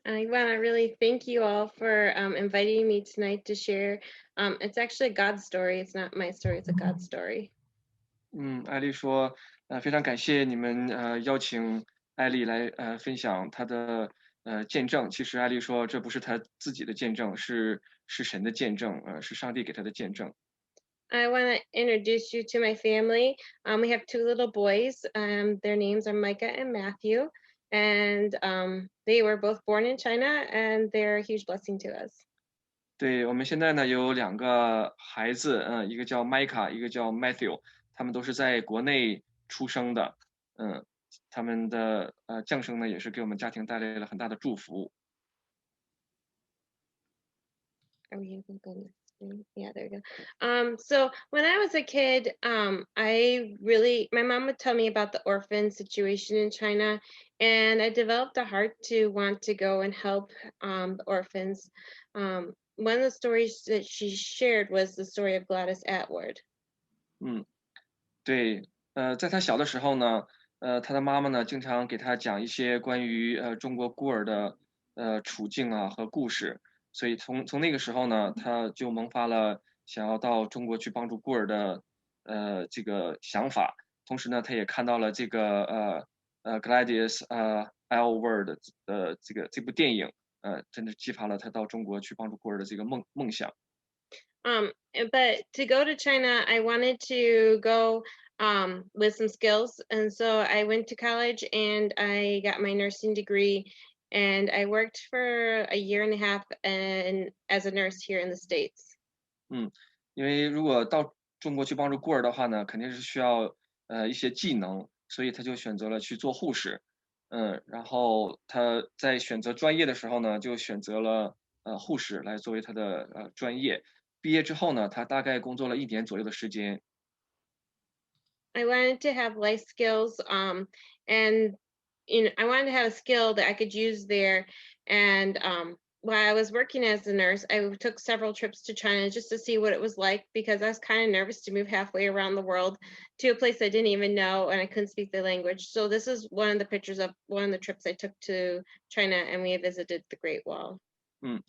I want to really thank you all for inviting me tonight to share. It's actually a God story. It's not my story. It's a God story. 艾丽说，非常感谢你们邀请艾丽来分享她的见证。其实艾丽说，这不是她自己的见证，是神的见证，是上帝给她的见证。I want to introduce you to my family. We have two little boys. Their names are Micah and Matthew, and they were both born in China, and they're a huge blessing to us. 对，我们现在呢有两个孩子，一个叫 Micah，一个叫 Matthew，他们都是在国内出生的，嗯，他们的降生呢也是给我们家庭带来了很大的祝福。Are we able to go next screen? Yeah, there you go. So when I was a kid, my mom would tell me about the orphan situation in China, and I developed a heart to want to go and help the orphans. One of the stories that she shared was the story of Gladys Atwood. 嗯，对，在他小的时候呢，他的妈妈呢经常给他讲一些关于中国孤儿的处境啊和故事，所以从那个时候呢，他就萌发了想要到中国去帮助孤儿的这个想法。同时呢，他也看到了这个Gladys Aylward 的这部电影，真的激发了他到中国去帮助孤儿的这个梦想。But to go to China, I wanted to go with some skills. And so I went to college and I got my nursing degree. And I worked for a year and a half as a nurse here in the States. 嗯，因为如果到中国去帮助孤儿的话呢，肯定是需要一些技能，所以他就选择了去做护士。然后他在选择专业的时候呢，就选择了护士来作为他的专业。毕业之后呢，他大概工作了1年左右的时间。I wanted to have life skills, and I wanted to have a skill that I could use there. And while I was working as a nurse, I took several trips to China just to see what it was like because I was kind of nervous to move halfway around the world to a place I didn't even know and I couldn't speak the language. So this is one of the pictures of one of the trips I took to China, and we visited the Great Wall. 嗯，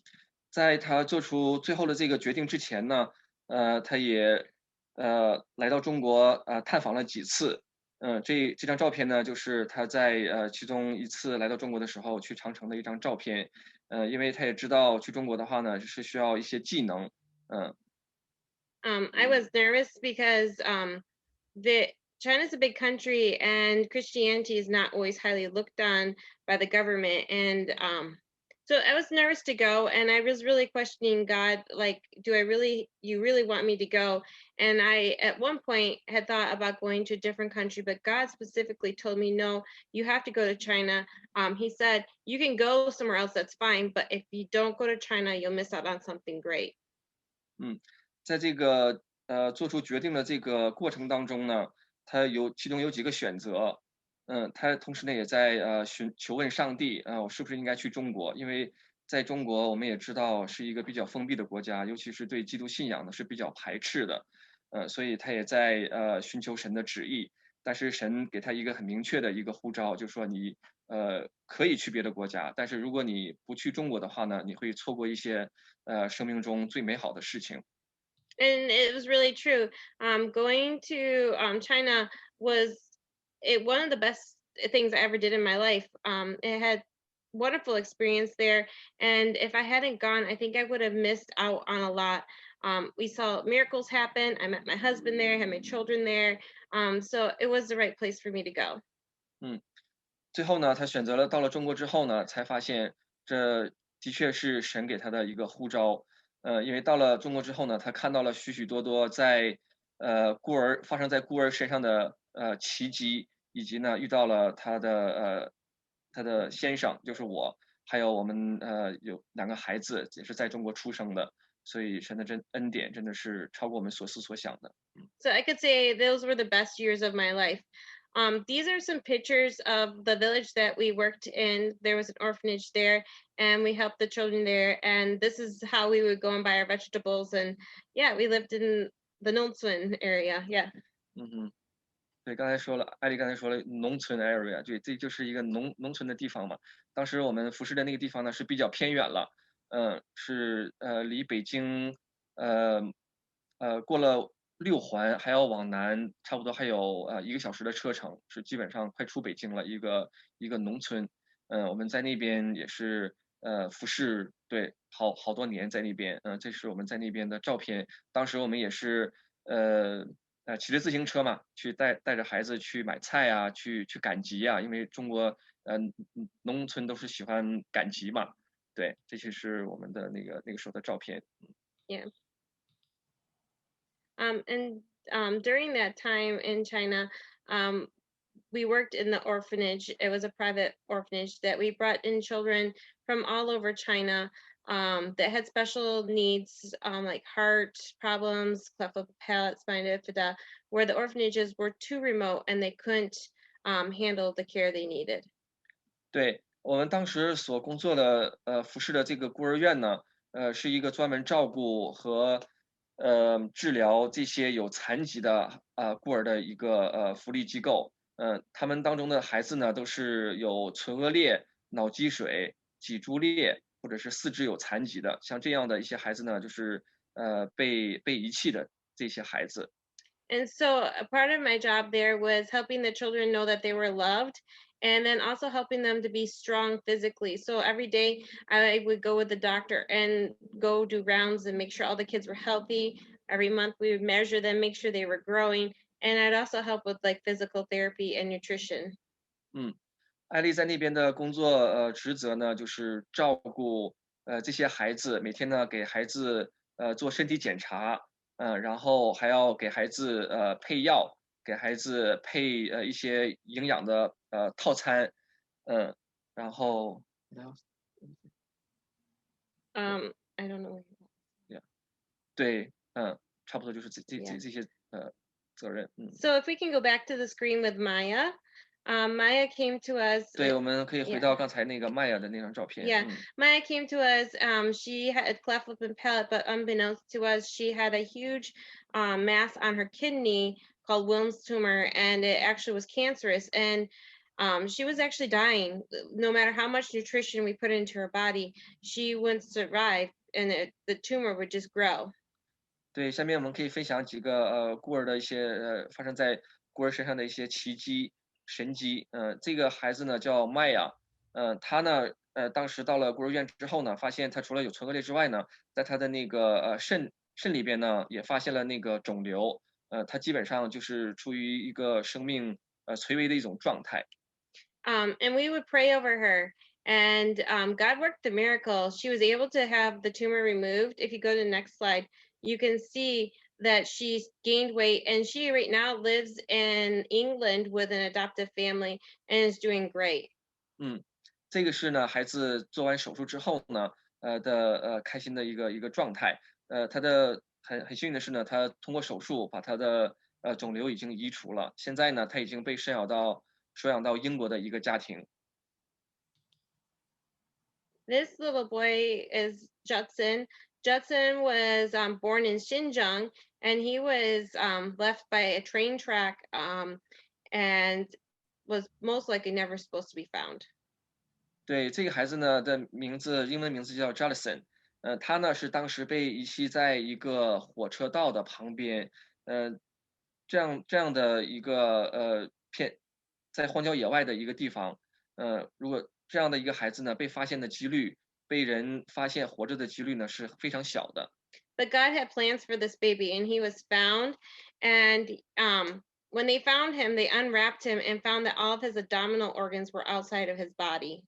在他做出最后的这个决定之前呢，他也来到中国探访了几次。这张照片呢，就是他在其中一次来到中国的时候去长城的一张照片。因为他也知道去中国的话呢是需要一些技能。I was nervous because China's a big country and Christianity is not always highly looked on by the government. And so I was nervous to go and I was really questioning God, like, you really want me to go? And I, at one point, had thought about going to a different country, but God specifically told me, no, you have to go to China. He said, you can go somewhere else, that's fine. But if you don't go to China, you'll miss out on something great. 嗯，在这个做出决定的这个过程当中呢，他其中有几个选择。他同时呢也在求问上帝，我是不是应该去中国？因为在中国我们也知道是一个比较封闭的国家，尤其是对基督信仰呢是比较排斥的。所以他也在寻求神的旨意。但是神给他一个很明确的一个呼召，就说你可以去别的国家，但是如果你不去中国的话呢，你会错过一些生命中最美好的事情。And it was really true. Going to China was one of the best things I ever did in my life. It had wonderful experience there, and if I hadn't gone, I think I would have missed out on a lot. We saw miracles happen. I met my husband there, had my children there. So it was the right place for me to go. 嗯，最后呢，他选择了到了中国之后呢，才发现这的确是神给他的一个呼召。因为到了中国之后呢，他看到了许许多多发生在孤儿身上的奇迹，以及呢遇到了他的先生，就是我，还有我们有2个孩子也是在中国出生的，所以神的恩典真的是超过我们所思所想的。So I could say those were the best years of my life. These are some pictures of the village that we worked in. There was an orphanage there, and we helped the children there. And this is how we would go and buy our vegetables. And yeah, we lived in the Nonsuen area. Yeah. 嗯哼。对，刚才说了，艾丽刚才说了农村 area，对，这就是一个农村的地方嘛。当时我们服侍的那个地方呢是比较偏远了，是离北京呃过了6环还要往南，差不多还有1个小时的车程，是基本上快出北京了一个农村。我们在那边也是服侍，对，好多年在那边，这是我们在那边的照片。当时我们也是骑着自行车嘛，去带着孩子去买菜啊，去赶集啊，因为中国农村都是喜欢赶集嘛。对，这就是我们的那个时候的照片。Yeah. And during that time in China, we worked in the orphanage. It was a private orphanage that we brought in children from all over China that had special needs, like heart problems, cleft lip palate, spina bifida, where the orphanages were too remote and they couldn't handle the care they needed. 对，我们当时所工作的服侍的这个孤儿院呢，是一个专门照顾和治疗这些有残疾的孤儿的一个福利机构。他们当中的孩子呢，都是有唇腭裂、脑积水、脊柱裂，或者是四肢有残疾的。像这样的一些孩子呢，就是被遗弃的这些孩子。And so a part of my job there was helping the children know that they were loved and then also helping them to be strong physically. So every day I would go with the doctor and go do rounds and make sure all the kids were healthy. Every month we would measure them, make sure they were growing. And I'd also help with like physical therapy and nutrition. 嗯。艾丽在那边的工作职责呢，就是照顾这些孩子，每天呢给孩子做身体检查，然后还要给孩子配药，给孩子配一些营养的套餐，嗯，然后 I don't know. 对，差不多就是这 Yeah. 些责任，So if we can go back to the screen with Maya, Maya came to us. 对，我们可以回 Yeah. 到刚才那个麦雅的那张照片， Yeah, Maya came to us. She had cleft lip and palate, but unbeknownst to us, she had a huge mass on her kidney called Wilms tumor, and it actually was cancerous. And she was actually dying. No matter how much nutrition we put into her body, she wouldn't survive, and the tumor would just grow. 对，下面我们可以分享几个孤儿的一些发生在孤儿身上的一些奇迹神迹。这个孩子呢叫麦雅，他呢当时到了孤儿院之后呢，发现他除了有唇腭裂之外呢，在他的那个肾里边呢也发现了那个肿瘤，他基本上就是处于一个生命垂危的一种状态。And we would pray over her. And God worked the miracle. She was able to have the tumor removed. If you go to the next slide, you can see that she's gained weight and she right now lives in England with an adoptive family and is doing great. 这个是呢孩子做完手术之后呢开心的一个状态。他的很幸运的是呢，他通过手术把他的肿瘤已经移除了，现在呢他已经被收养到英国的一个家庭。This little boy is Judson. Judson was born in Xinjiang, and he was left by a train track and was most likely never supposed to be found. 对，这个孩子呢的英文名字叫 Jellison，他呢是当时被遗弃在一个火车道的旁边，这样的一个在荒郊野外的一个地方，如果这样的一个孩子呢被发现的几率，被人发现活着的几率呢是非常小的。But God had plans for this baby, and he was found. And when they found him, they unwrapped him and found that all of his abdominal organs were outside of his body.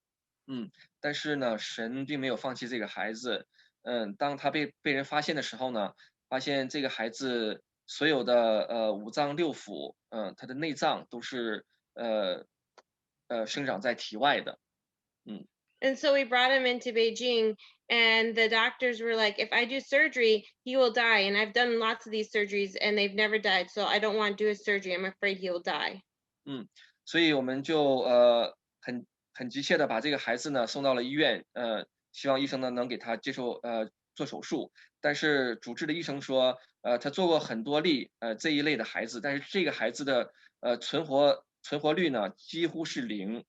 但是呢，神并没有放弃这个孩子。当他被人发现的时候呢，发现这个孩子所有的五脏六腑，他的内脏都是生长在体外的。And so we brought him into Beijing, and the doctors were like, if I do surgery, he will die. And I've done lots of these surgeries, and they've never died. So I don't want to do his surgery. I'm afraid he will die. 所以我们就很急切的把这个孩子呢送到了医院，希望医生呢能给他做手术。但是主治的医生说，他做过很多例这一类的孩子，但是这个孩子的存活率呢几乎是0。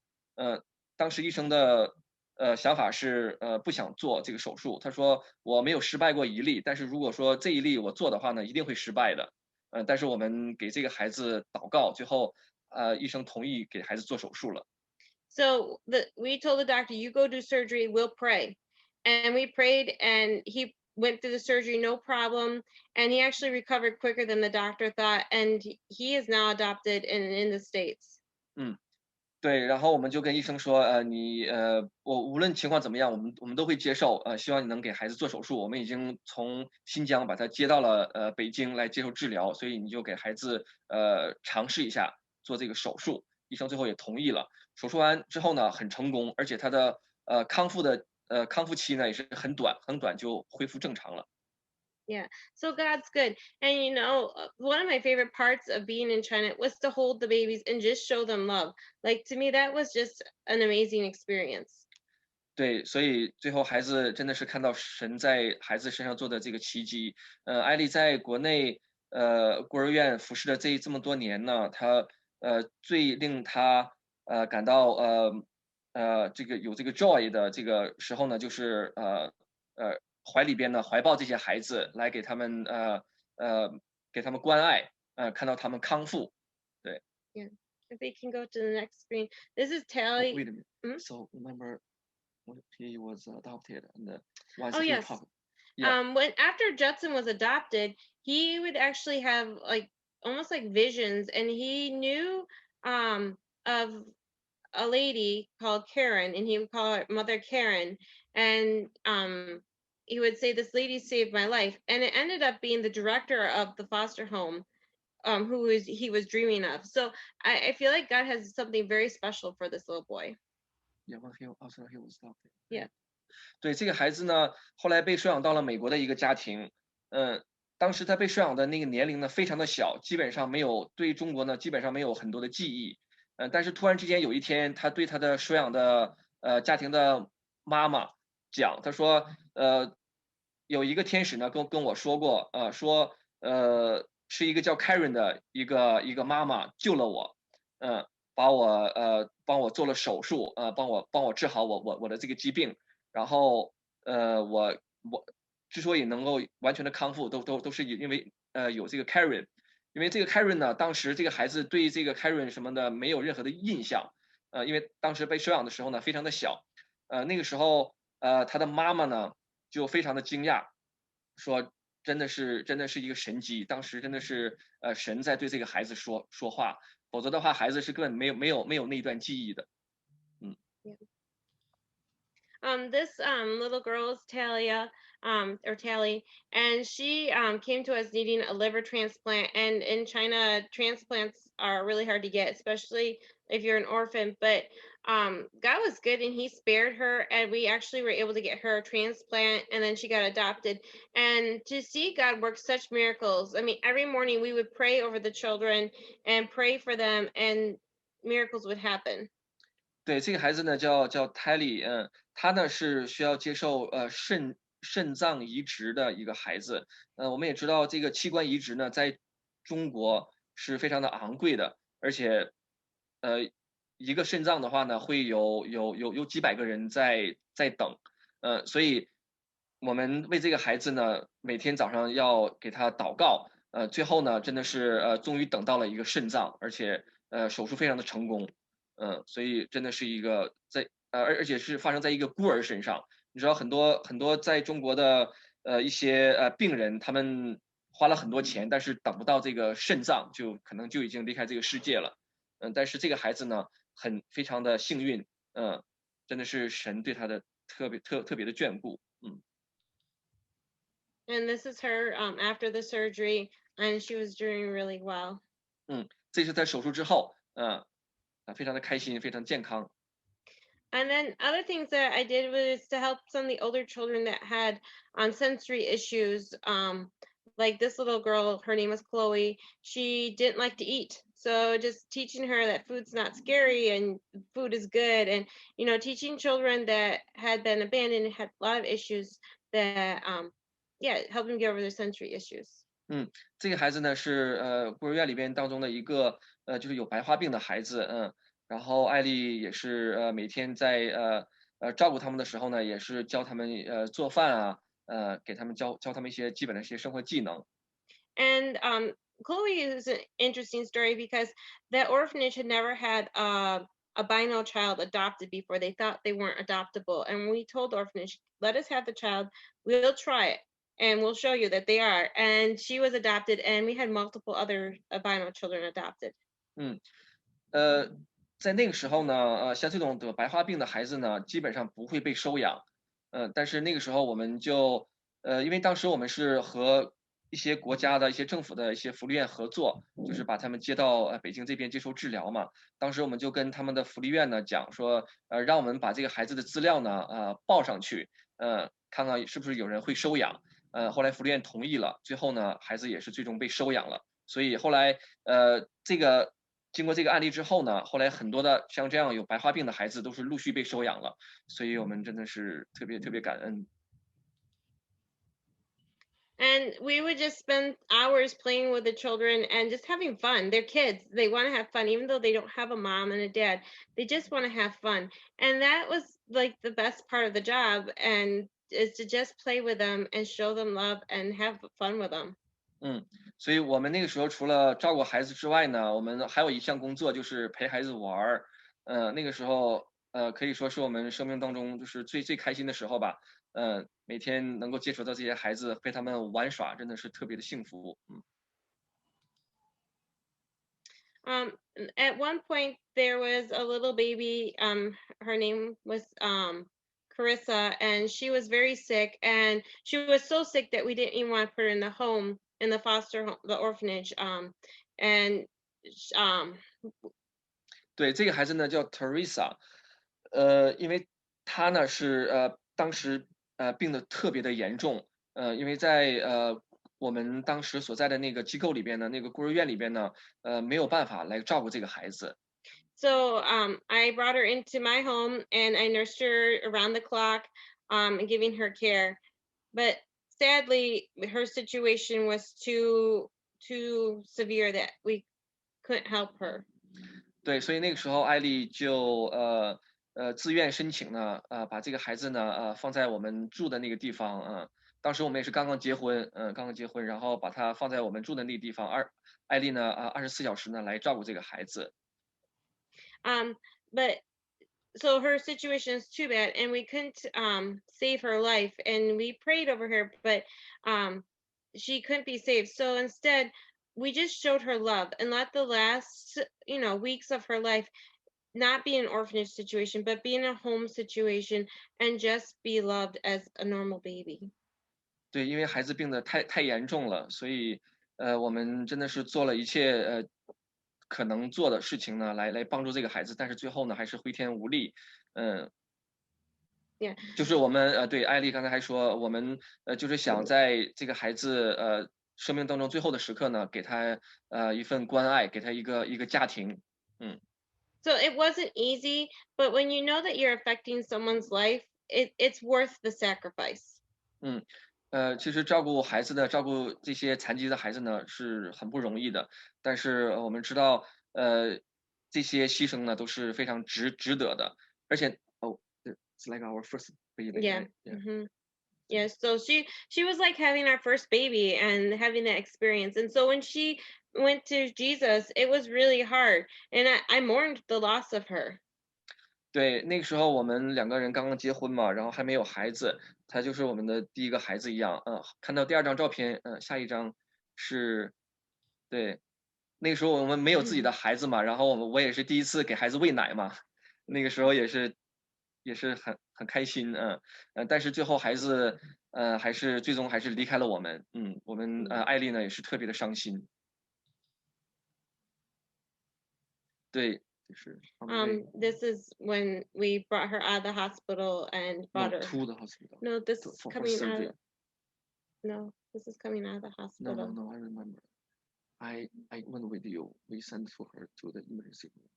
当时医生的想法是不想做这个手术。他说我没有失败过一例，但是如果说这一例我做的话呢，一定会失败的。但是我们给这个孩子祷告，最后医生同意给孩子做手术了。So we told the doctor, you go do surgery, we'll pray. And we prayed and he went through the surgery no problem. And he actually recovered quicker than the doctor thought. And he is now adopted in the States. 嗯。对，然后我们就跟医生说，我无论情况怎么样，我们都会接受，希望你能给孩子做手术。我们已经从新疆把他接到了北京来接受治疗，所以你就给孩子尝试一下做这个手术。医生最后也同意了。手术完之后呢，很成功，而且他的康复期呢也是很短，很短就恢复正常了。Yeah. So God's good. And one of my favorite parts of being in China was to hold the babies and just show them love. Like to me, that was just an amazing experience. 对，所以最后孩子真的是看到神在孩子身上做的这个奇迹。艾丽在国内孤儿院服侍的这么多年呢，她最令她感到这个有这个 joy 的这个时候呢，就是怀里边呢怀抱这些孩子，来给他们给他们关爱，看到他们康复。对。Yeah. If we can go to the next screen. This is Oh, Tally. wait a minute. Mhm. So remember when he was adopted and once Oh, he yes. talked. Yeah. When after Judson was adopted, he would actually have like almost like visions, and he knew of a lady called Karen, and he would call her Mother Karen, and he would say, "This lady saved my life," and it ended up being the director of the foster home, he was dreaming of. So I feel like God has something very special for this little boy. Yeah, when he also he was adopted. Yeah. 对，这个孩子呢，后来被收养到了美国的一个家庭。当时他被收养的那个年龄呢，非常的小，基本上没有对中国呢，基本上没有很多的记忆。但是突然之间有一天，他对他的收养的家庭的妈妈讲，他说，有一个天使呢跟我说过，说是一个叫 Karen 的一个妈妈救了我。帮我做了手术，帮我治好我的这个疾病。然后我之所以能够完全的康复，都是因为有这个 Karen。因为这个 Karen 呢，当时这个孩子对这个 Karen 什么的没有任何的印象。因为当时被收养的时候呢，非常的小。那个时候他的妈妈呢就非常的惊讶，说真的是一个神迹，当时真的是神在对这个孩子说话，否则的话孩子是根本没有那一段记忆的。Yeah. This little girl is Talia, or Tally, and she came to us needing a liver transplant. And in China, transplants are really hard to get, especially if you're an orphan. But God was good, and He spared her, and we actually were able to get her a transplant, and then she got adopted. And to see God work such miracles, I mean, every morning we would pray over the children and pray for them, and miracles would happen. 对，这个孩子呢叫 Telly。他呢是需要接受肾脏移植的一个孩子。我们也知道这个器官移植呢，在中国是非常的昂贵的，而且一个肾脏的话呢，会有几百个人在等。所以我们为这个孩子呢，每天早上要给他祷告。最后呢，真的是终于等到了一个肾脏，而且手术非常的成功。所以真的是一个而且是发生在一个孤儿身上。你知道很多在中国的一些病人，他们花了很多钱，但是等不到这个肾脏，就可能就已经离开这个世界了。但是这个孩子呢，非常的幸运。真的是神对他的特别的眷顾。And this is her after the surgery, and she was doing really well. 这是在手术之后。非常的开心，非常健康。And then other things that I did was to help some of the older children that had sensory issues. Like this little girl, her name was Chloe. She didn't like to eat. So just teaching her that food's not scary and food is good. And, teaching children that had been abandoned and had a lot of issues that, help them get over their sensory issues. 这个孩子呢是孤儿院里边当中的一个就是有白化病的孩子，然后艾丽也是每天在照顾他们的时候呢，也是教他们做饭啊，给他们教他们一些基本的一些生活技能。And Chloe is an interesting story because that orphanage had never had a albino child adopted before. They thought they weren't adoptable. And we told the orphanage, let us have the child. We'll try it and we'll show you that they are. And she was adopted, and we had multiple other albino children adopted. 嗯，在那个时候呢，像这种得白化病的孩子呢，基本上不会被收养。但是那个时候我们就，因为当时我们是和一些国家的一些政府的一些福利院合作，就是把他们接到北京这边接受治疗嘛。当时我们就跟他们的福利院呢讲说，让我们把这个孩子的资料呢，报上去，看看是不是有人会收养。后来福利院同意了，最后呢，孩子也是最终被收养了。所以后来，经过这个案例之后呢，后来很多的像这样有白化病的孩子都是陆续被收养了，所以我们真的是特别特别感恩。And we would just spend hours playing with the children and just having fun. They're kids. They want to have fun, even though they don't have a mom and a dad. They just want to have fun. And that was like the best part of the job, and is to just play with them and show them love and have fun with them. 所以我们那个时候除了照顾孩子之外呢，我们还有一项工作就是陪孩子玩儿。那个时候可以说是我们生命当中就是最开心的时候吧。每天能够接触到这些孩子，陪他们玩耍，真的是特别的幸福。At one point there was a little baby. Her name was Carissa, and she was very sick, and she was so sick that we didn't even want to put her in the home, in the foster home, the orphanage. And 对，这个孩子呢叫 Teresa，因为她呢是当时病得特别的严重。因为在我们当时所在的那个机构里边呢，那个孤儿院里边呢，没有办法来照顾这个孩子。So I brought her into my home, and I nursed her around the clock, and giving her care. But sadly, her situation was too severe that we couldn't help her. 对，所以那个时候艾丽就自愿申请呢，把这个孩子呢放在我们住的那个地方。当时我们也是刚刚结婚，然后把他放在我们住的那个地方。艾丽呢24小时呢来照顾这个孩子。But so her situation is too bad, and we couldn't save her life, and we prayed over her, but she couldn't be saved. So instead, we just showed her love and let the last weeks of her life not be an orphanage situation, but be in a home situation, and just be loved as a normal baby. 对，因为孩子病得太严重了，所以我们真的是做了一切可能做的事情呢，来帮助这个孩子，但是最后呢还是挥天无力。Yeah. 就是我们对艾丽刚才还说，我们就是想在这个孩子生命当中最后的时刻呢，给他一份关爱，给他一个家庭。So it wasn't easy, but when you know that you're affecting someone's life, it's worth the sacrifice. 其实照顾这些残疾的孩子呢是很不容易的，但是我们知道这些牺牲呢都是非常值得的。而且it's like our first baby. Yeah. Right? Yeah. Mm-hmm. Yeah, so she was like having our first baby and having that experience. And so when she went to Jesus, it was really hard, and I mourned the loss of her. 对，那个时候我们两个人刚刚结婚嘛，然后还没有孩子，他就是我们的第一个孩子一样。看到第二张照片，下一张是，对，那个时候我们没有自己的孩子嘛，然后我也是第一次给孩子喂奶嘛，那个时候也是很开心。但是最后孩子最终还是离开了我们。我们艾丽呢也是特别的伤心。对。This is when we brought her out of the hospital and brought her to the hospital. No, this is coming out. surgery. No, this is coming out of the hospital. No, I remember. I went with you. We sent for her to the emergency room.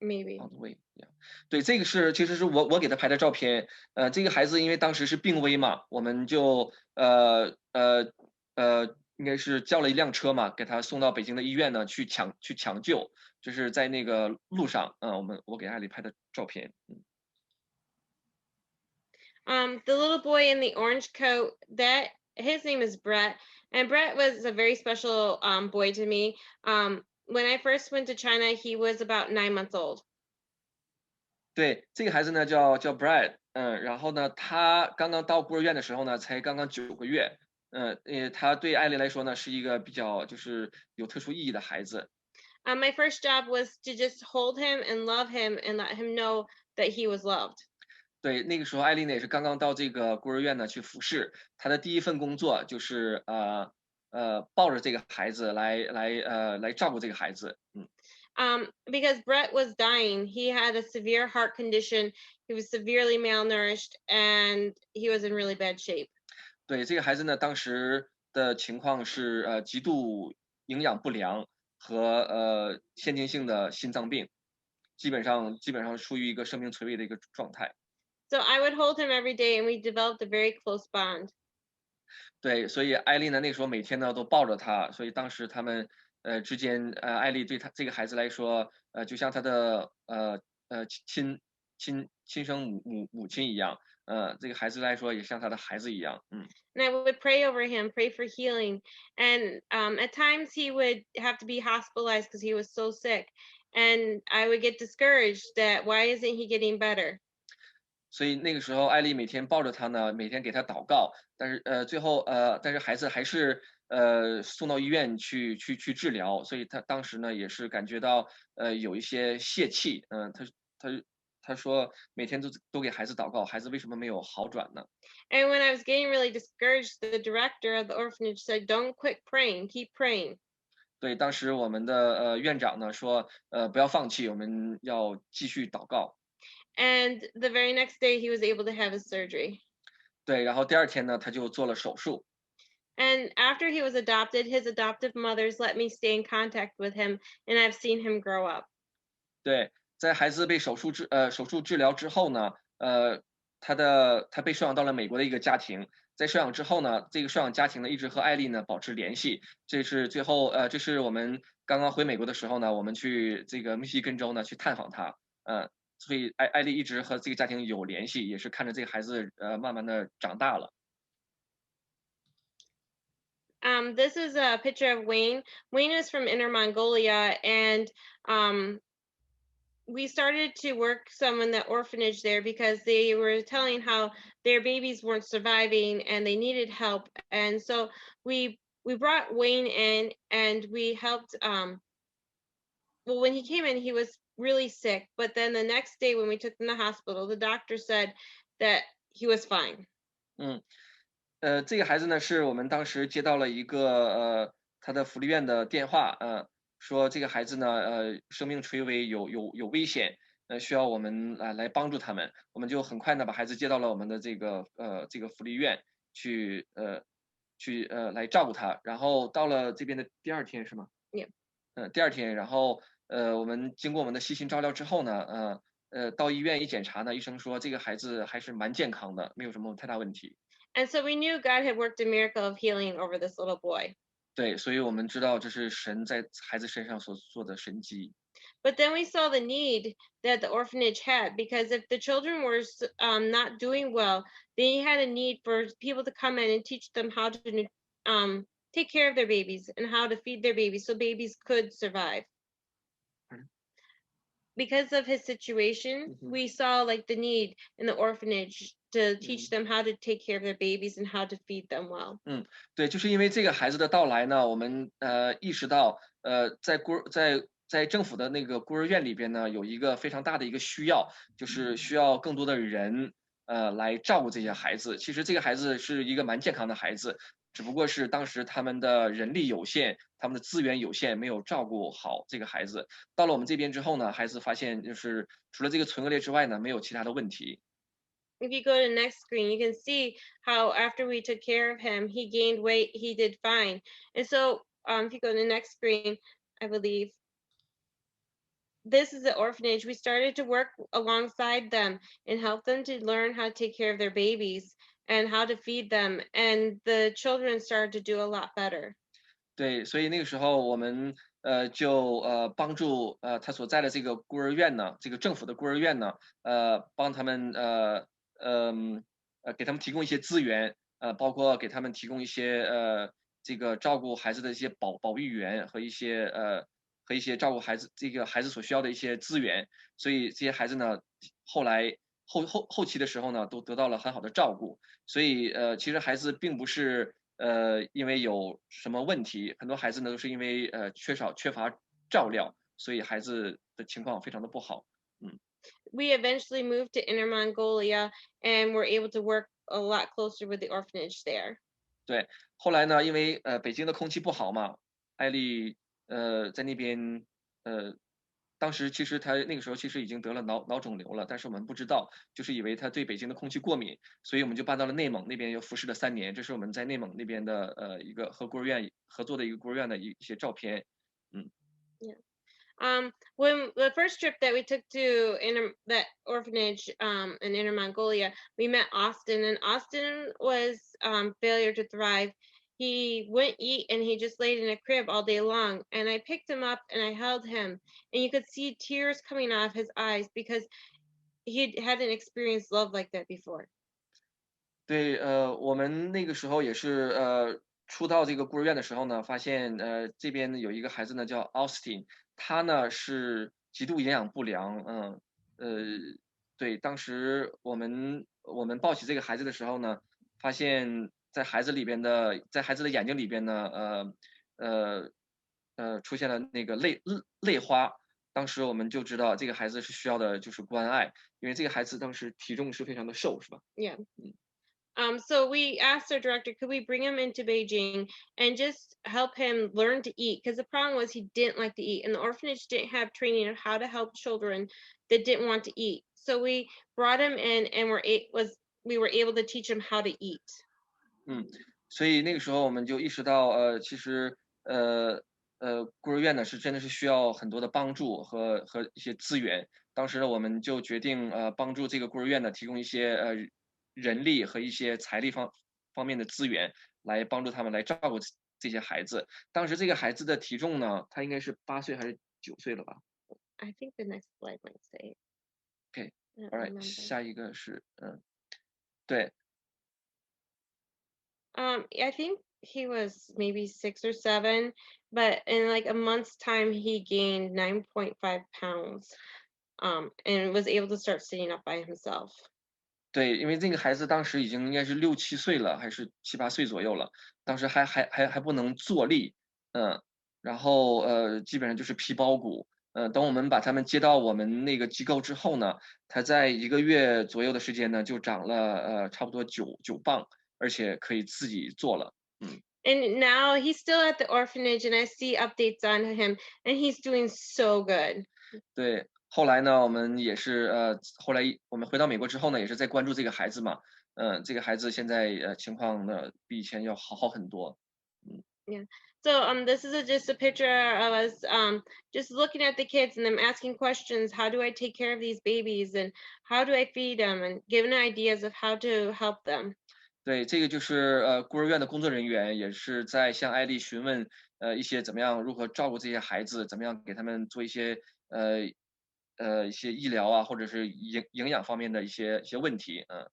Maybe. On the way, yeah. 对，这个其实是我给他拍的照片。这个孩子因为当时是病危嘛，我们就应该是叫了一辆车嘛，给他送到北京的医院呢去抢救，就是在那个路上，我给艾丽拍的照片。The little boy in the orange coat, that his name is Brett, and Brett was a very special boy to me. When I first went to China, he was about 9 months old. 对，这个孩子呢叫 Brad，然后呢，他刚刚到孤儿院的时候呢，才刚刚9个月，他对艾丽来说呢是一个比较就是有特殊意义的孩子。My first job was to just hold him and love him and let him know that he was loved. 对，那个时候艾丽呢也是刚刚到这个孤儿院呢去服侍，她的第一份工作就是抱着这个孩子来照顾这个孩子。Because Brett was dying, he had a severe heart condition, he was severely malnourished, and he was in really bad shape. 对，这个孩子呢当时的情况是极度营养不良和先天性的心脏病，基本上处于一个生命垂危的一个状态。So I would hold him every day, and we developed a very close bond. 对，所以艾丽呢那时候每天呢都抱着他，所以当时他们之间艾丽对他这个孩子来说就像他的亲生母亲一样，这个孩子来说也像他的孩子一样。And I would pray over him, pray for healing. And at times he would have to be hospitalized because he was so sick. And I would get discouraged that why isn't he getting better? 所以那个时候，艾丽每天抱着他呢，每天给他祷告，但是最后但是孩子还是送到医院去治疗，所以他当时呢也是感觉到有一些泄气，他说每天都给孩子祷告，孩子为什么没有好转呢？ And when I was getting really discouraged, the director of the orphanage said, "Don't quit praying, keep praying." 对，当时我们的院长呢说，不要放弃，我们要继续祷告。And the very next day, he was able to have his surgery. 对，然后第二天呢，他就做了手术。And after he was adopted, his adoptive mothers let me stay in contact with him, and I've seen him grow up. 对，在孩子被手术治疗之后呢，他被收养到了美国的一个家庭。在收养之后呢，这个收养家庭呢一直和艾丽呢保持联系。这是最后这是我们刚刚回美国的时候呢，我们去这个密西根州呢去探访他。所以艾丽一直和这个家庭有联系，也是看着这个孩子慢慢的长大了。This is a picture of Wayne. Wayne is from Inner Mongolia, and we started to work some in the orphanage there because they were telling how their babies weren't surviving and they needed help. And so we brought Wayne in and we helped. Well, when he came in, he was really sick, but then the next day when we took him to the hospital, the doctor said that he was fine. 这个孩子呢，是我们当时接到了一个他的福利院的电话，说这个孩子呢，生命垂危，有危险，需要我们来帮助他们。我们就很快呢把孩子接到了我们的这个福利院去来照顾他。然后到了这边的第二天是吗？ Yeah. 第二天，然后我们经过我们的细心照料之后呢，到医院一检查呢，医生说这个孩子还是蛮健康的，没有什么太大问题。And so we knew God had worked a miracle of healing over this little boy. 对，所以我们知道这是神在孩子身上所做的神迹。But then we saw the need that the orphanage had, because if the children were not doing well, they had a need for people to come in and teach them how to take care of their babies and how to feed their babies so babies could survive. Because of his situation, we saw like the need in the orphanage to teach them how to take care of their babies and how to feed them well. 对，就是因为这个孩子的到来呢，我们意识到在政府的那个孤儿院里边呢，有一个非常大的一个需要，就是需要更多的人来照顾这些孩子。其实这个孩子是一个蛮健康的孩子，只不过是当时他们的人力有限，他们的资源有限，没有照顾好这个孩子。到了我们这边之后呢，孩子发现就是除了这个唇腭裂之外呢，没有其他的问题。If you go to the next screen, you can see how after we took care of him, he gained weight, he did fine. And so if you go to the next screen, I believe, this is the orphanage. We started to work alongside them and help them to learn how to take care of their babies and how to feed them. And the children started to do a lot better. 对，所以那个时候我们就帮助他所在的这个孤儿院呢，这个政府的孤儿院呢，帮他们给他们提供一些资源，包括给他们提供一些这个照顾孩子的一些保育员和一些照顾孩子所需要的一些资源，所以这些孩子呢，后来后期的时候呢，都得到了很好的照顾。所以其实孩子并不是因为有什么问题，很多孩子呢都是因为缺乏照料，所以孩子的情况非常的不好。嗯，We eventually moved to Inner Mongolia and were able to work a lot closer with the orphanage there. 对。后来呢，因为北京的空气不好嘛，艾丽在那边呃当时其实他那个时候其实已经得了脑肿瘤了，但是我们不知道，就是以为他对北京的空气过敏，所以我们就搬到了内蒙那边，又服侍了3年。这是我们在内蒙那边的一个和孤儿院合作的一个孤儿院的一些照片。嗯，Yeah. When the first trip that we took to that orphanage in Inner Mongolia, we met Austin, and Austin was failure to thrive. He wouldn't eat, and he just laid in a crib all day long. And I picked him up and I held him, and you could see tears coming out of his eyes because he hadn't experienced love like that before. 对，我们那个时候也是初到这个孤儿院的时候呢，发现这边有一个孩子呢叫 Austin，他呢是极度营养不良。呃，对，当时我们抱起这个孩子的时候呢，发现在孩子的眼睛里边呢，呃出现了那个泪花。当时我们就知道这个孩子是需要的就是关爱，因为这个孩子当时体重是非常的瘦，是吧？Yeah. So we asked our director, could we bring him into Beijing and just help him learn to eat? Because the problem was he didn't like to eat, and the orphanage didn't have training on how to help children that didn't want to eat. So we brought him in, and we were able to teach him how to eat. 嗯，所以那个时候我们就意识到，其实，孤儿院呢是真的是需要很多的帮助和一些资源。当时呢，我们就决定，帮助这个孤儿院呢提供一些人力和一些财力方面的资源，来帮助他们来照顾这些孩子。当时这个孩子的体重呢，他应该是8岁还是9岁了吧I think the next slide might say. ？OK， I don't all right， remember. 下一个是，对，I think he was maybe 6 or 7, but in like a month's time, he gained 9.5 pounds, and was able to start sitting up by himself. 对，因为这个孩子当时已经应该是6、7岁了，还是7、8岁左右了，当时还不能坐立。嗯，然后基本上就是皮包骨。等我们把他们接到我们那个机构之后呢，他在1个月左右的时间呢，就长了差不多9磅，而且可以自己坐了。嗯。And now he's still at the orphanage, and I see updates on him, and he's doing so good. 对，后来呢，我们也是后来我们回到美国之后呢，也是在关注这个孩子嘛。这个孩子现在情况呢比以前要好很多。嗯。Yeah. So this is just a picture of us just looking at the kids and them asking questions. How do I take care of these babies, and how do I feed them, and giving ideas of how to help them. 对，这个就是孤儿院的工作人员，也是在向艾丽询问一些如何照顾这些孩子，怎么样给他们做一些一些医疗啊，或者是营养方面的一些问题。嗯。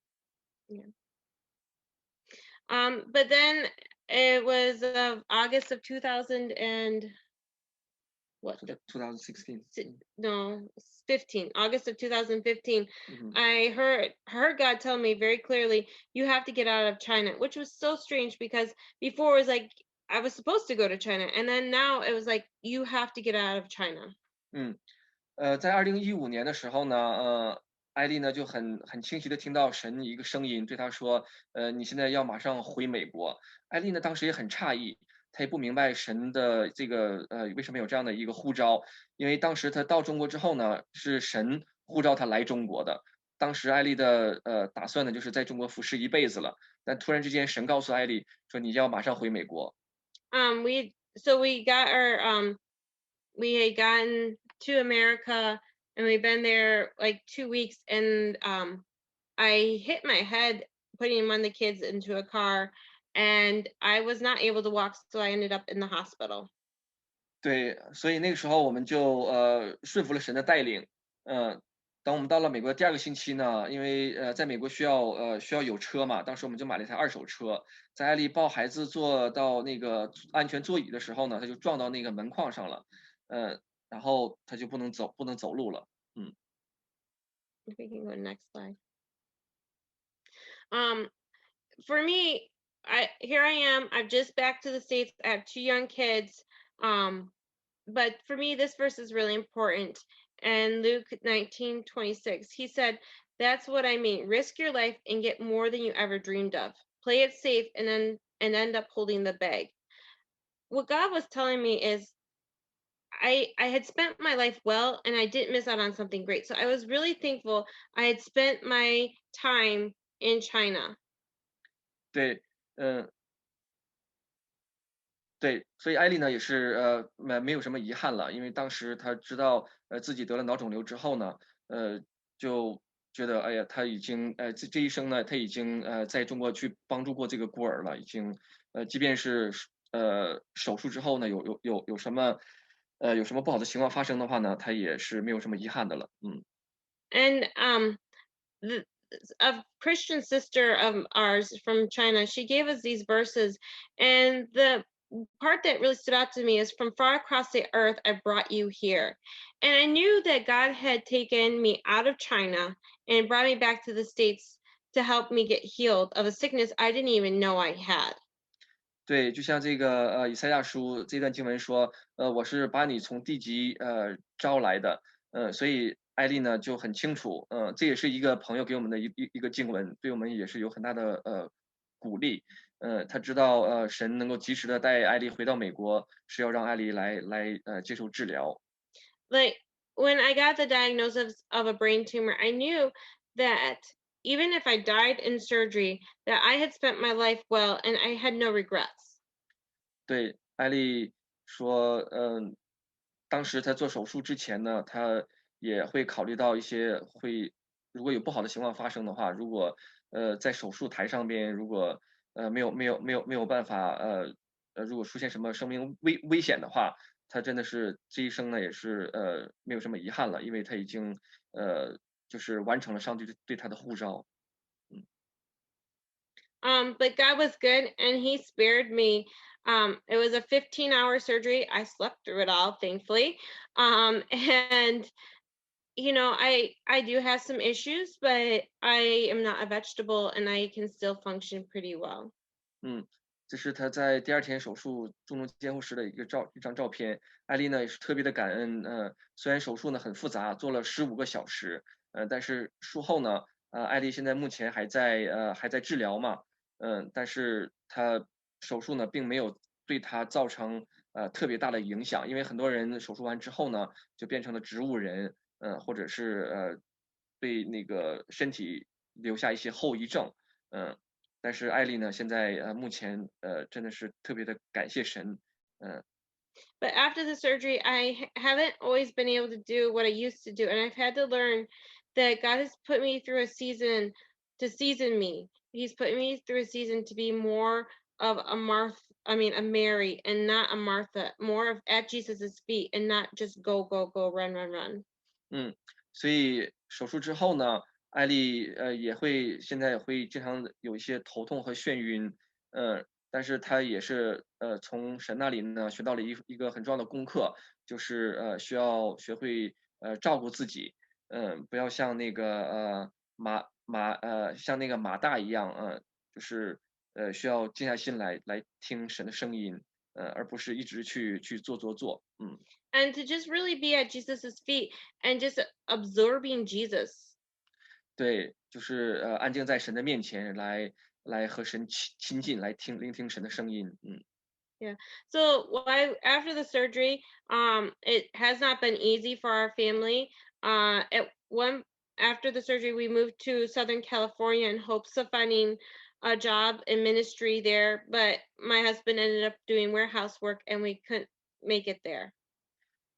Yeah. But then it was August of 2000 and what? 2016。No, 15. August of 2015. Mhm. I heard God tell me very clearly, you have to get out of China, which was so strange because before it was like I was supposed to go to China, and then now it was like you have to get out of China. 嗯。在2015年的时候呢，艾丽呢就很清晰的听到神一个声音对她说，你现在要马上回美国。艾丽呢当时也很诧异，她也不明白神的这个为什么有这样的一个呼召，因为当时她到中国之后呢，是神呼召她来中国的。当时艾丽的打算呢就是在中国服侍一辈子了，但突然之间神告诉艾丽说你要马上回美国。We got our we had gotten to America, and we've been there like 2 weeks, and I hit my head putting one of the kids into a car, and I was not able to walk, so I ended up in the hospital. 对，所以那个时候我们就顺服了神的带领，等我们到了美国的第2个星期呢，因为在美国需要有车嘛，当时我们就买了一台2手车，在艾丽抱孩子坐到那个安全座椅的时候呢，他就撞到那个门框上了，然后他就不能走路了，If we can go to next slide. Um, for me, here I am. I'm just back to the States. I have 2 young kids. But for me, this verse is really important. And Luke 19:26, he said, "That's what I mean. Risk your life and get more than you ever dreamed of. Play it safe and end up holding the bag." What God was telling me is I had spent my life well and I didn't miss out on something great. So I was really thankful I had spent my time in China. 对，嗯、对，所以艾丽呢也是没有什么遗憾了，因为当时她知道自己得了脑肿瘤之后呢，就觉得哎呀，她已经这一生呢，她已经在中国去帮助过这个孤儿了，已经即便是手术之后呢，有什么不好的情况发生的话呢，她也是没有什么遗憾的了，And the a Christian sister of ours from China, she gave us these verses, and the part that really stood out to me is from far across the earth I brought you here. And I knew that God had taken me out of China and brought me back to the States to help me get healed of a sickness I didn't even know I had. 对，就像这个以赛亚书这段经文说，我是把你从地极招来的，所以艾丽呢就很清楚，这也是一个朋友给我们的一个经文，对我们也是有很大的鼓励，他知道神能够及时的带艾丽回到美国，是要让艾丽来接受治疗，Like when I got the diagnosis of a brain tumor, I knew that even if I died in surgery, that I had spent my life well and I had no regrets. 对，艾丽说，当时在做手术之前呢，她也会考虑到一些如果有不好的情况发生的话，如果在手术台上边，如果没有办法，如果出现什么生命危险的话，她真的是这一生呢也是没有什么遗憾了，因为她已经就是完成了上帝对她的呼召。But God was good and he spared me. It was a 15-hour surgery. I slept through it all, thankfully. And I do have some issues, but I am not a vegetable and I can still function pretty well. 嗯，这是她在第2天手术重症监护室的一张照片。艾丽呢也是特别的感恩，虽然手术呢很复杂，做了15个小时，但是术后呢，艾丽现在目前还在治疗嘛，但是她手术呢并没有对她造成特别大的影响，因为很多人手术完之后呢就变成了植物人，或者是对那个身体留下一些后遗症，但是艾丽呢，现在目前真的是特别的感谢神，嗯、But after the surgery, I haven't always been able to do what I used to do. And I've had to learn that God has put me through a season to season me. He's put me through a season to be more of a a Mary and not a Martha, more of at Jesus's feet and not just go, go, go, run, run, run. 嗯，所以手术之后呢，艾丽现在也会经常有一些头痛和眩晕，但是她也是从神那里呢学到了一个很重要的功课，就是需要学会照顾自己，不要像那个像那个马大一样，就是需要静下心来听神的声音，而不是一直去做，And to just really be at Jesus's feet and just absorbing Jesus. 对，就是安静在神的面前来和神亲近，聆听神的声音，Yeah. So after the surgery, it has not been easy for our family. At one After the surgery, we moved to Southern California in hopes of finding a job in ministry there, but my husband ended up doing warehouse work and we couldn't make it there.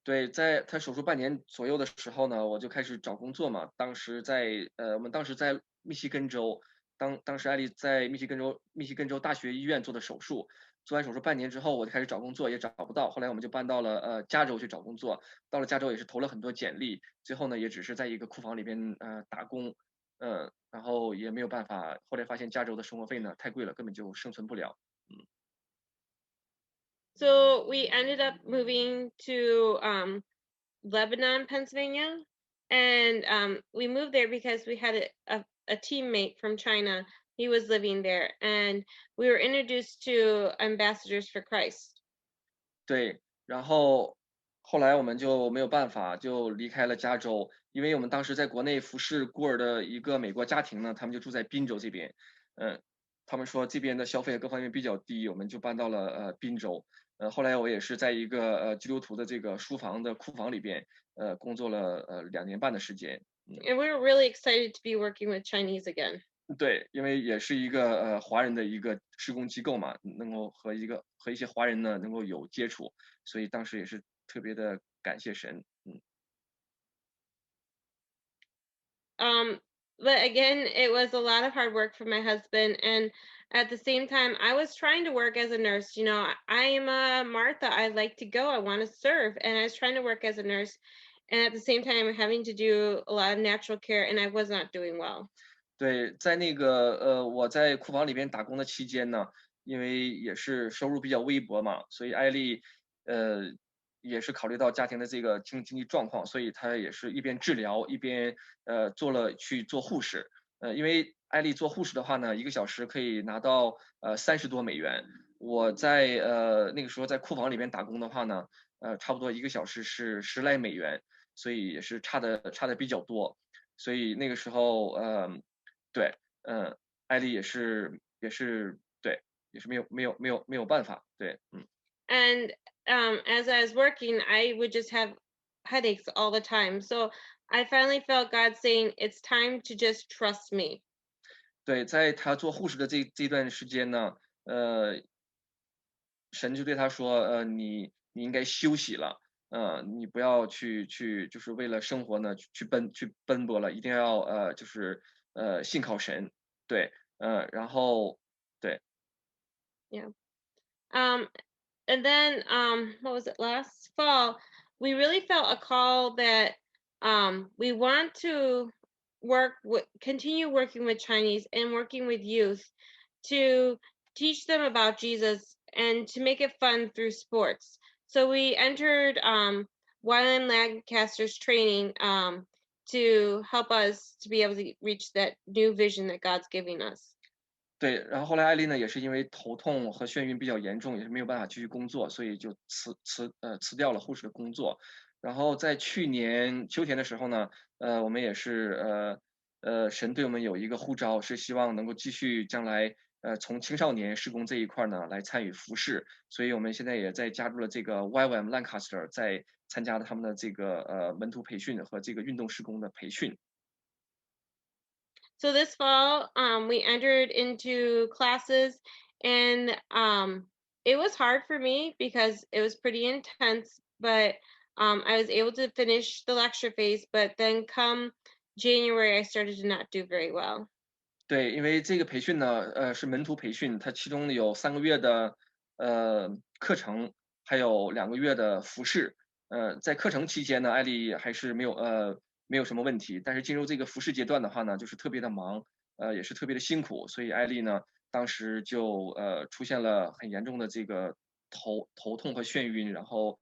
对，在他手术半年左右的时候呢，我就开始找工作嘛。我们当时在密西根州，当时艾丽在密西根州大学医院做的手术，做完手术半年之后，我就开始找工作，也找不到，后来我们就搬到了加州去找工作，到了加州也是投了很多简历，最后呢也只是在一个库房里边打工，然后也没有办法，后来发现加州的生活费呢太贵了，根本就生存不了。So we ended up moving to Lebanon, Pennsylvania, and we moved there because we had a teammate from China. He was living there, and we were introduced to Ambassadors for Christ. 对，然后后来我们就没有办法，就离开了加州，因为我们当时在国内服侍孤儿的一个美国家庭呢，他们就住在宾州这边，嗯，他们说这边的消费各方面比较低，我们就搬到了宾州，后来我也是在一个基督徒的这个书房的库房里边，工作了2年半的时间。And we were really excited to be working with Chinese again. 对，因为也是一个华人的一个施工机构嘛，能够和一些华人呢能够有接触，所以当时也是特别的感谢神。But again, it was a lot of hard work for my husband, and at the same time, I was trying to work as a nurse. You know, I am a Martha. I like to go. I want to serve, and I was trying to work as a nurse, and at the same time, having to do a lot of natural care, and I was not doing well. 对，在那个我在库房里边打工的期间呢，因为也是收入比较微薄嘛，所以艾丽呃也是考虑到家庭的这个经济状况，所以她也是一边治疗一边去做护士。因为艾丽做护士的话呢，1个小时可以拿到30多美元。我在那个时候在库房里边打工的话呢，差不多1个小时是10来美元，所以也是差的比较多。所以那个时候对，艾丽对，也是没有办法，对。And as I was working, I would just have headaches all the time. So I finally felt God saying, "It's time to just trust me." 对，在她做护士的这段时间呢，神就对她说，你应该休息了，你不要就是为了生活呢去奔波了，一定要就是信靠神，对，然后对。Yeah. Um, and then what was it? Last fall, we really felt a call that we want to continue working with Chinese and working with youth to teach them about Jesus and to make it fun through sports. So we entered YWAM Lancaster's training to help us to be able to reach that new vision that God's giving us. 对，然后后来艾丽呢，也是因为头痛和眩晕比较严重，也是没有办法继续工作，所以就辞掉了护士的工作。然后在去年秋天的时候呢，我们也是神对我们有一个呼召，是希望能够继续将来从青少年施工这一块儿呢来参与服饰，所以我们现在也在加入了这个 YWAM Lancaster，在参加了他们的这个门徒培训和这个运动施工的培训。So this fall, we entered into classes, and it was hard for me because it was pretty intense, but I was able to finish the lecture phase. But then come January, I started to not do very well. 对，因为这个培训呢，是门徒培训，它其中有3个月的课程，还有2个月的服饰。在课程期间呢，艾丽还是没有什么问题，但是进入这个服饰阶段的话呢，就是特别的忙，也是特别的辛苦，所以艾丽呢，当时就出现了很严重的这个头痛和眩晕，然后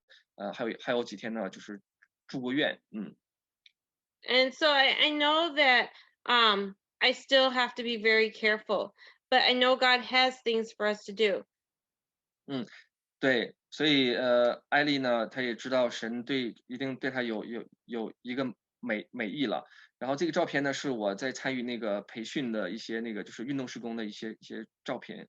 还有几天呢，就是住过院。And so I know that I still have to be very careful, but I know God has things for us to do. 嗯，对，所以艾丽呢，她也知道神一定对她有一个美意了。然后这个照片呢，是我在参与那个培训的一些那个就是运动施工的一些照片。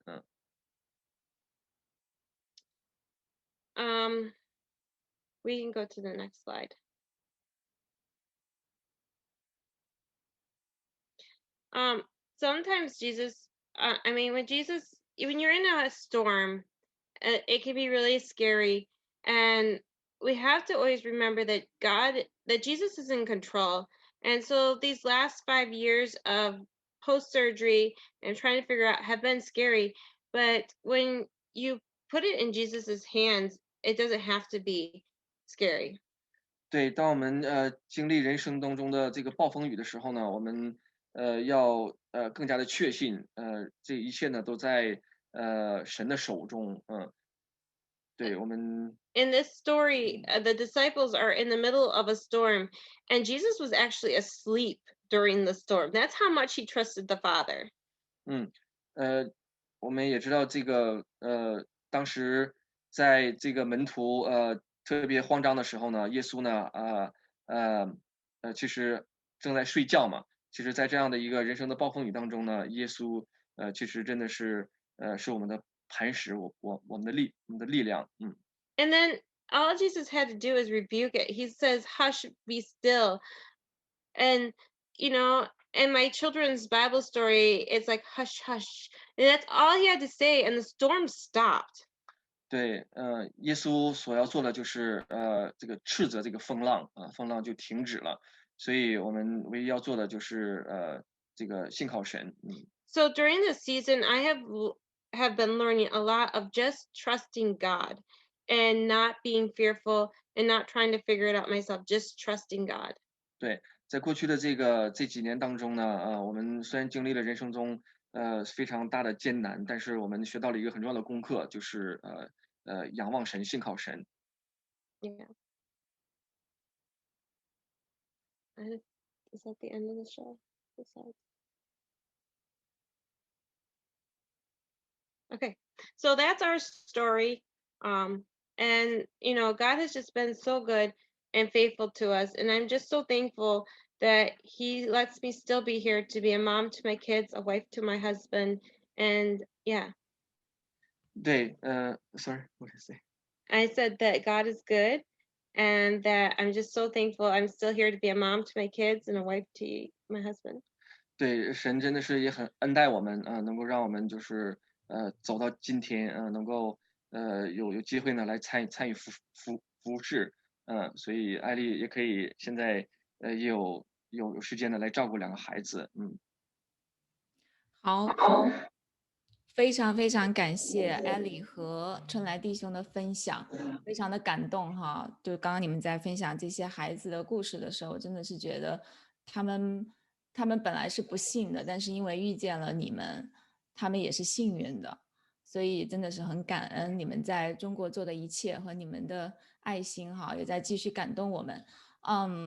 We can go to the next slide. Sometimes Jesus, when you're in a storm, it can be really scary, and we have to always remember that Jesus is in control. And so these last 5 years of post surgery and trying to figure out have been scary. But when you put it in Jesus's hands, it doesn't have to be scary. 对，当我们经历人生当中的这个暴风雨的时候呢，我们要更加的确信，这一切呢都在神的手中，对我们 In this story, the disciples are in the middle of a storm, and Jesus was actually asleep during the storm. That's how much he trusted the Father. 嗯，我们也知道这个当时在这个门徒特别慌张的时候呢，耶稣呢其实正在睡觉嘛。其实，在这样的一个人生的暴风雨当中呢，耶稣其实真的是是我们的磐石，我们的力量，And then all Jesus had to do is rebuke it. He says, "Hush, be still." And you know, in my children's Bible story, it's like hush, hush. And that's all he had to say, and the storm stopped. 对，耶稣所要做的就是这个斥责这个风浪风浪就停止了，所以我们唯一要做的就是这个信靠神，So during this season, I have been learning a lot of just trusting God and not being fearful and not trying to figure it out myself, just trusting God. 对，在过去的这几年当中呢，我们虽然经历了人生中非常大的艰难，但是我们学到了一个很重要的功课，就是仰望神，信靠神。Yeah. Is that the end of the show? Besides. Okay, so that's our story. And you know, God has just been so good and faithful to us, and I'm just so thankful that He lets me still be here to be a mom to my kids, a wife to my husband, and yeah, 对，sorry, what did I say？I said that God is good, and that I'm just so thankful I'm still here to be a mom to my kids and a wife to my husband. 对，神真的是也很恩待我们能够让我们就是走到今天能够有机会呢来参与服侍，所以艾丽也可以现在也有时间呢来照顾两个孩子，好，非常非常感谢艾莉和春来弟兄的分享，非常的感动哈。就刚刚你们在分享这些孩子的故事的时候，真的是觉得他们本来是不幸的，但是因为遇见了你们，他们也是幸运的。所以真的是很感恩你们在中国做的一切和你们的爱心哈，也在继续感动我们。